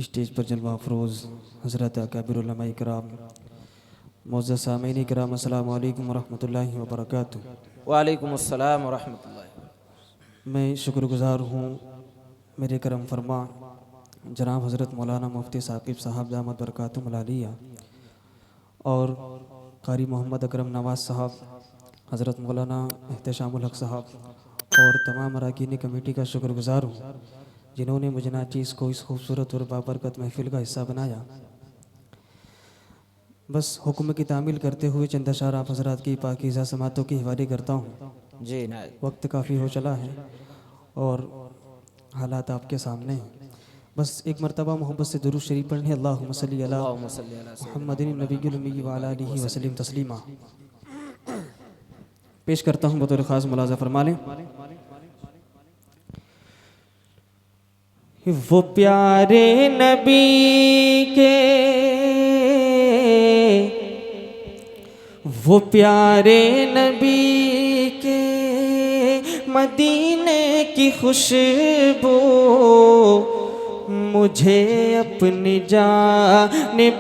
Stage पर जलवा अफरोज़ हज़रत अकाबिरुल उलमा इकराम मुअज़्ज़ज़ सामीन इकराम अस्सलामु अलैकुम वरहमतुल्लाहि वबरकातुहू। वालेकुम अस्सलाम वरहमतुल्लाहि। मैं शुक्रगुज़ार हूँ मेरे करम फरमा जनाब हज़रत मौलाना मुफ्ती साकिब साहब दामद बरकातुहुमुल आलिया और कारी मोहम्मद अकरम नवाज़ साहब, हज़रत मौलाना एहतशामुल हक साहब और तमाम अरकान कमेटी का शुक्रगुज़ार हूँ जिन्होंने मुझे नाचीज़ को इस खूबसूरत और बाबरकत महफिल का हिस्सा बनाया। बस हुक्म की तामील करते हुए चंद अशार आप हज़रात की पाकीज़ा समातों के हवाले करता हूँ। जी नायब। वक्त काफ़ी हो चला है और हालात आपके सामने हैं। बस एक मरतबा मोहब्बत से दुरूद शरीफ पढ़ने अल्लाहुम्मा सल्ली अला अल्लाहुम्मा सल्ली अला मुहम्मदिन नबिय्यिल उम्मी व अला आलिहि व सल्लिम तस्लीमा। पेश करता हूँ बतौर ख़ास मुलाज़ा फरमा लें। वो प्यारे नबी के, वो प्यारे नबी के मदीने की खुशबू मुझे अपनी जानिब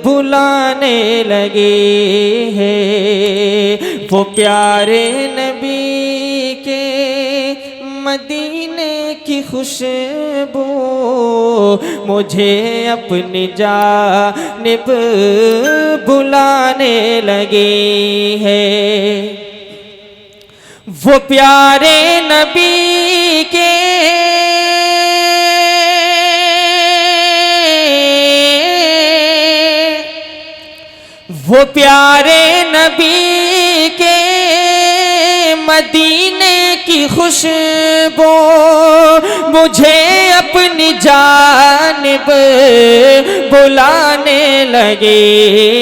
बुलाने लगे है। वो प्यारे नबी के मदीने की खुशबू मुझे अपनी जानिब बुलाने लगे है। वो प्यारे नबी के वो प्यारे नबी के मदीने की खुशबू मुझे अपनी जानिब बुलाने लगे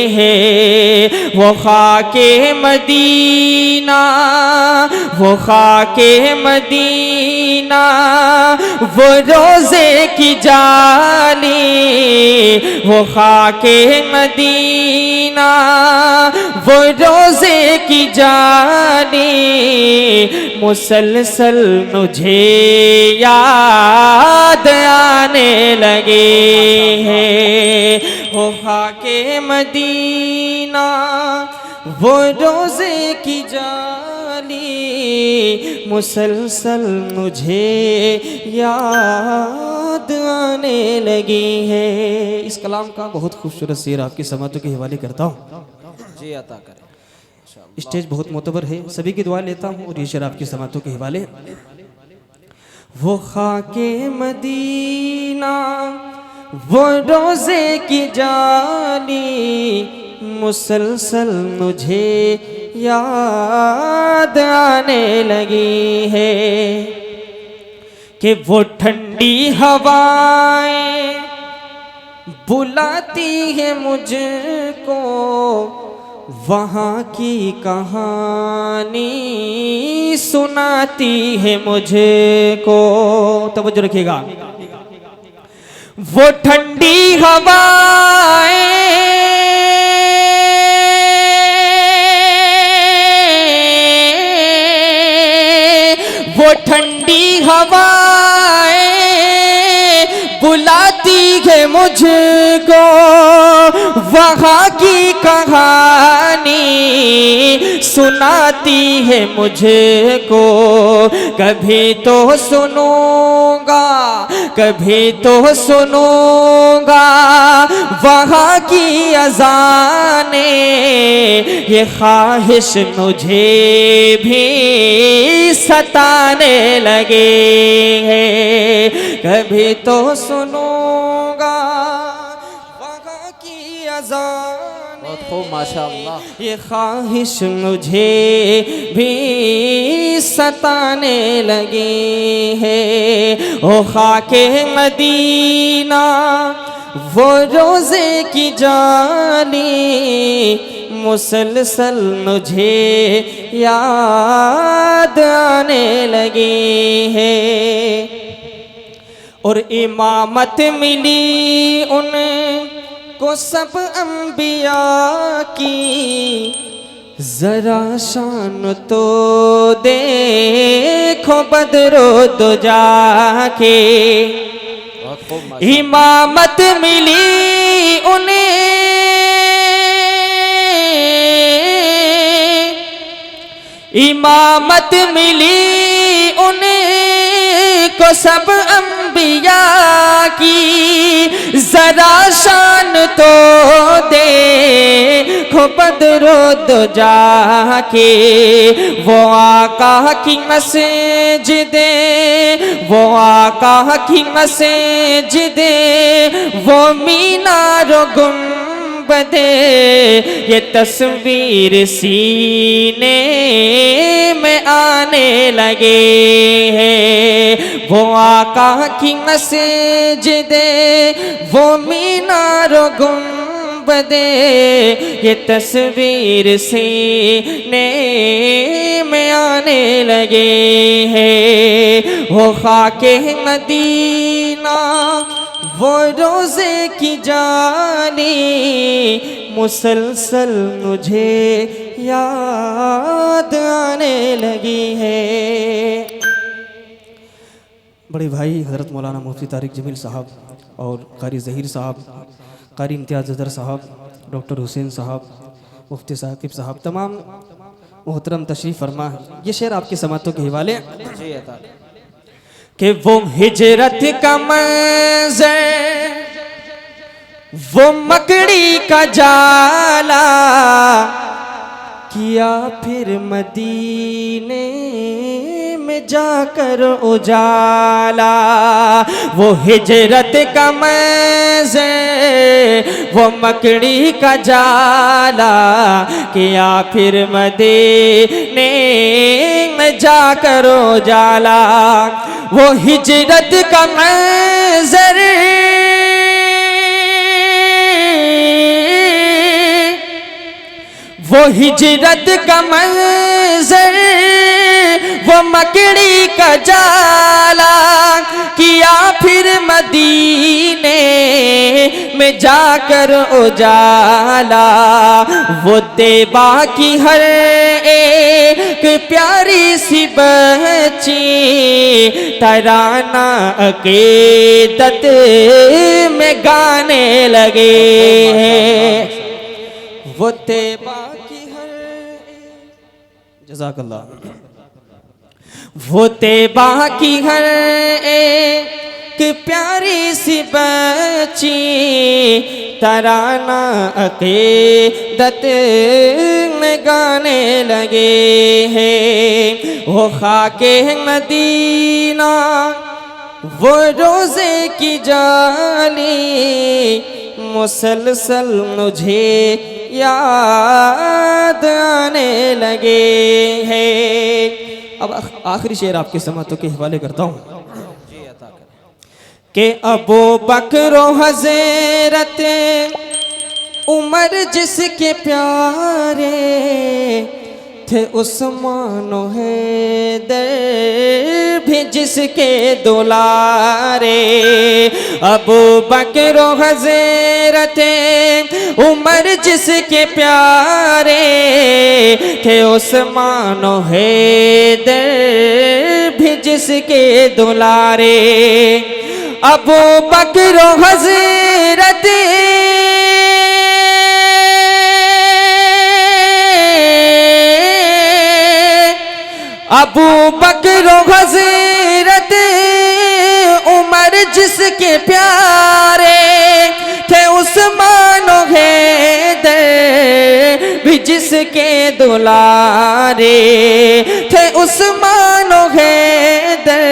हैं। वो खाके मदीना, वो खाके मदीना, वो रोज़े की जाली, वो खाके मदीना, वो रोज़े की जाली मुसलसल मुझे याद आने लगे हैं। वो खाके मदीना, वो रोज़े की जाली मुसलसल मुझे याद आने लगी है। इस कलाम का बहुत खूबसूरत शेर आपकी समातों के हवाले करता हूँ। जी अता करें। स्टेज बहुत मोतबर है, सभी की दुआ लेता हूँ और ये शेर आपकी समातों के हवाले। वो खाके मदीना, वो रोज़े की जाली मुसलसल मुझे याद आने लगी है कि वो ठंडी हवाएं बुलाती है मुझको, वहाँ की कहानी सुनाती है मुझको। तवज्जो रखिएगा। वो ठंडी हवाएं वो ठंडी हवाएं बुलाती है मुझको, वहाँ की कहानी सुनाती है मुझको। कभी तो सुनूंगा, कभी तो सुनूंगा वहाँ की अज़ाने, ये ख्वाहिश मुझे भी सताने लगे हैं। कभी तो सुनूंगा वहाँ की अज़ाने, बहुत खूब माशाअल्लाह। ये ख्वाहिश मुझे भी सताने लगी है। ओ खाके मदीना, वो रोज़े की जाली मुसलसल मुझे याद आने लगी है। और इमामत मिली उनको सब अंबिया की, जरा शान तो देखो बदरो तो जाके। बहुत खूब माशाअल्लाह। इमामत मिली उन्हें, इमामत मिली उन्हें को सब अंबिया की, जरा शान तो दे खो बदरो दो जाके, वो आका की मस्जिदे, वो आका की मस्जिदे, वो मीनारो गुंबदे, ये तस्वीर सीने में आने लगे हैं। वो आका की मस्जिदे, वो मीनारो गुंबदे, ये तस्वीर सीने में आने लगे हैं। वो खाके मदीना, वो रोज़े की जानी, मुसलसल मुझे याद आने लगी है। बड़े भाई हज़रत मौलाना मुफ्ती तारिक जमील साहब और कारी ज़हीर साहब, कारी इम्तियाज़ ज़फ़र साहब, डॉक्टर हुसैन साहब, मुफ्ती साकिब साहब, तमाम मोहतरम तशरीफ़ फरमा। ये शेर आपके समातों के हवाले जी अता करें। कि वो हिजरत का मंज़र, वो मकड़ी का जाला, किया फिर मदीने में जाकर उजाला। वो हिजरत का मंज़र, वो मकड़ी का जाला, किया फिर मदीने में जाकर उजाला। वो हिजरत का मंज़र, वो हिजरत का मंज़र, वो मकड़ी का जाला, किया फिर मदीने में जाकर उजाला। वो तैबा की हर एक प्यारी सी बच्ची, तराना अक़ीदत में गाने लगे हैं। वो तैबा की हर, जज़ाकल्लाह। वो तैबा की हर एक प्यारी सी बच्ची, तराना अक़ीदत में गाने लगे हैं। वो खाके मदीना, वो रोज़े की जाली, मुसलसल मुझे याद आने लगे हैं। अब आखिरी शेर आपके समातों के हवाले करता हूँ जी अता करें। कि अबू बकर हज़रत उमर जिसके प्यारे थे, उस्मान हैदर भी जिसके दुलारे। अबू बकर हज़रत उमर जिसके प्यारे थे, उस्मान हैदर भी जिसके दुलारे। अबू बकर हज़रत अबू बकर हज़रत उमर जिसके प्यारे थे, उस्मान हैदर भी जिसके दुलारे थे, उस्मान हैदर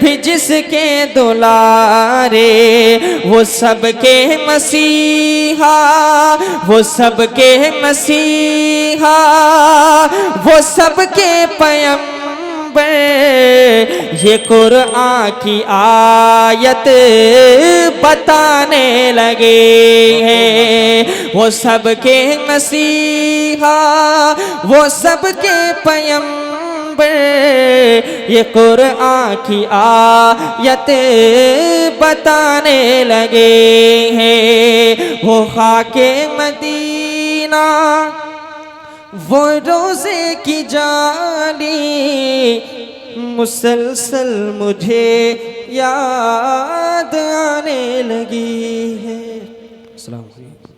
भी जिसके दुलारे। वो सबके मसीहा, वो सबके मसीहा, वो सबके पैगंबर, ये कुरान की आयत बताने लगे हैं। वो सबके मसीहा, वो सबके पैगंबर, ये कुरान की आयत बताने लगे हैं। वो खाके मदीना, वो रोज़े की जाली, मुसलसल मुझे याद लगी है। अस्सलाम वालेकुम।